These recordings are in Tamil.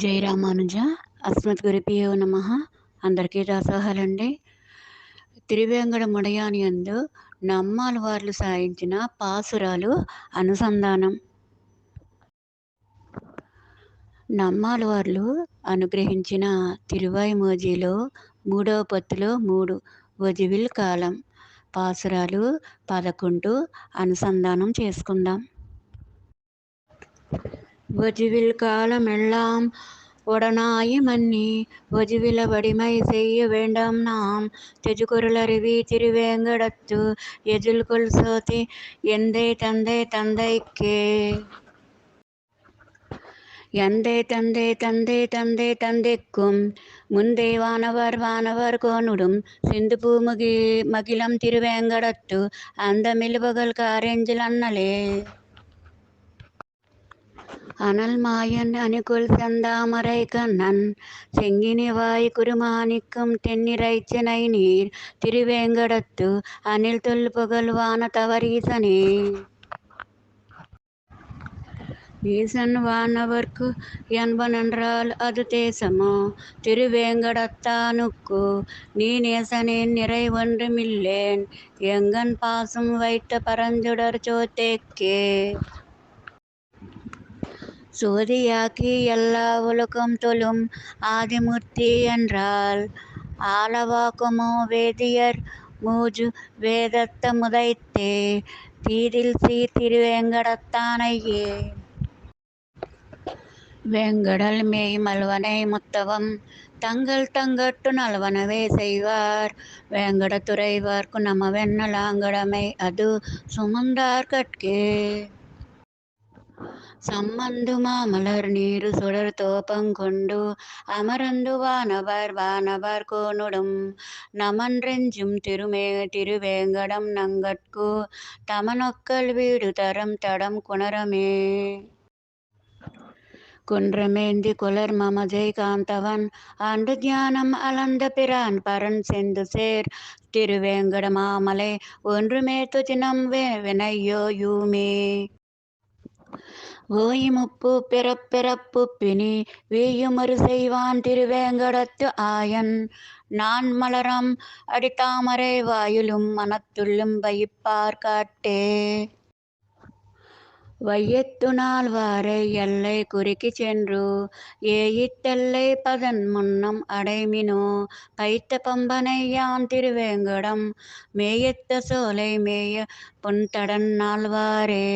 జై రామానుజ అస్మద్గురుభ్యో నమః. అందరికీ దాసోహాలండి. తిరువేంగడముడయానియందు నమ్మాళ్ళవార్లు సాయించిన పాసురాలు అనుసంధానం. నమ్మాళ్ళవార్లు అనుగ్రహించిన తిరువాయిమోజిలో 3వ పత్తులో 3 ఒజివిల్ కాలం పాసురాలు 11 అనుసంధానం చేసుకుందాం. ஒஜுவில் காலமெல்லாம் உடனாயி மன்னி ஒஜுவில வடிமை செய்ய வேண்டாம் நாம் தெஜுகுருளருவி திருவேங்கடத்து எஜுல்கொள் சோதி எந்தை தந்தை தந்தைக்கே எந்தை தந்தை தந்தை தந்தை தந்தைக்கும் முந்தை வானவர் வானவர் கோனுடும் சிந்து பூமுகி மகிழம் திருவேங்கடத்து அந்த மில்பகல் காரெஞ்சில் அண்ணலே அனல் மாயன் அணிகுல் செந்தாமரை கண்ணன் செங்கினிவாய் குருமாணிக்கும் தென்னிறைச்சனை நீர் திருவேங்கடத்து அணில் தொல் புகழ்வான தவறீசனே. ஈசன் வானவர்க்கு என்பனென்றால் அது தேசமோ திருவேங்கடத்தானுக்கு நீ நேசனேன் நிறை ஒன்றுமில்லேன் எங்கன் பாசம் வைத்த பரஞ்சுடர் சோத்தேக்கே. சோதியாக்கி எல்லா உலகம் தொழும் ஆதிமூர்த்தி என்றால் ஆலவாக்குமோ வேதியர் மூஜு வேதத்த முதைத்தே தீதில் சீர் திருவேங்கடத்தானையே. வேங்கடல் மேய் மல்வனை முத்தவம் தங்கள் தங்கட்டு நல்வனவே செய்வார் வேங்கடத்துறைவார்க்கு நமவென்னலாங்கடமை அது சுமந்தார் கட்கே. சம்மந்து மாமலர் நீரு சுடர் தோப்பங்கொண்டு அமரந்து வானவர் வானவர் கோனுடும் நமன்றெஞ்சும் திருவேங்கடம் நங்கட்கு தமனொக்கல் வீடு தரம் தடம் குணரமே. குன்றமேந்தி குலர் மமஜை காந்தவன் ஆண்டு தியானம் அலந்த பிரான் பரன் செந்து சேர் திருவேங்கட மாமலை ஒன்றுமே துதினம் வினையோ யூமே. ஓய் முப்பு பிறப்பிறப்பு பிணி வீயுமறு செய்வான் திருவேங்கடத்து ஆயன் நான் மலரம் அடித்தாமரை வாயிலும் மனத்துள்ளும் வைப்பார் காட்டே. வையத்து நால்வாரை எல்லை குறுக்கி சென்று ஏயித்தெல்லை பதன் முன்னம் அடைமினோ பைத்த பம்பனை யான் திருவேங்கடம் மேயத்த சோலை மேய பொன்தடன் நால்வாரே.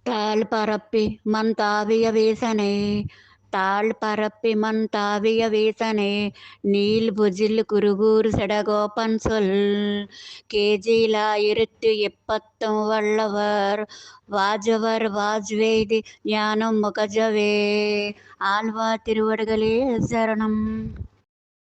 தாழ் பரப்பி மண் தாவிய வீசனை தாழ் பரப்பி மண் தாவிய வீசனை நீல் புஜில் குருகூர் செடகோப்பன் சொல் கேஜிலாயிரத்து எப்பத்தும் வல்லவர் வாஜவர் வாஜ்வேதி ஞானம் முகஜவே. ஆழ்வார் திருவடிகளே சரணம்.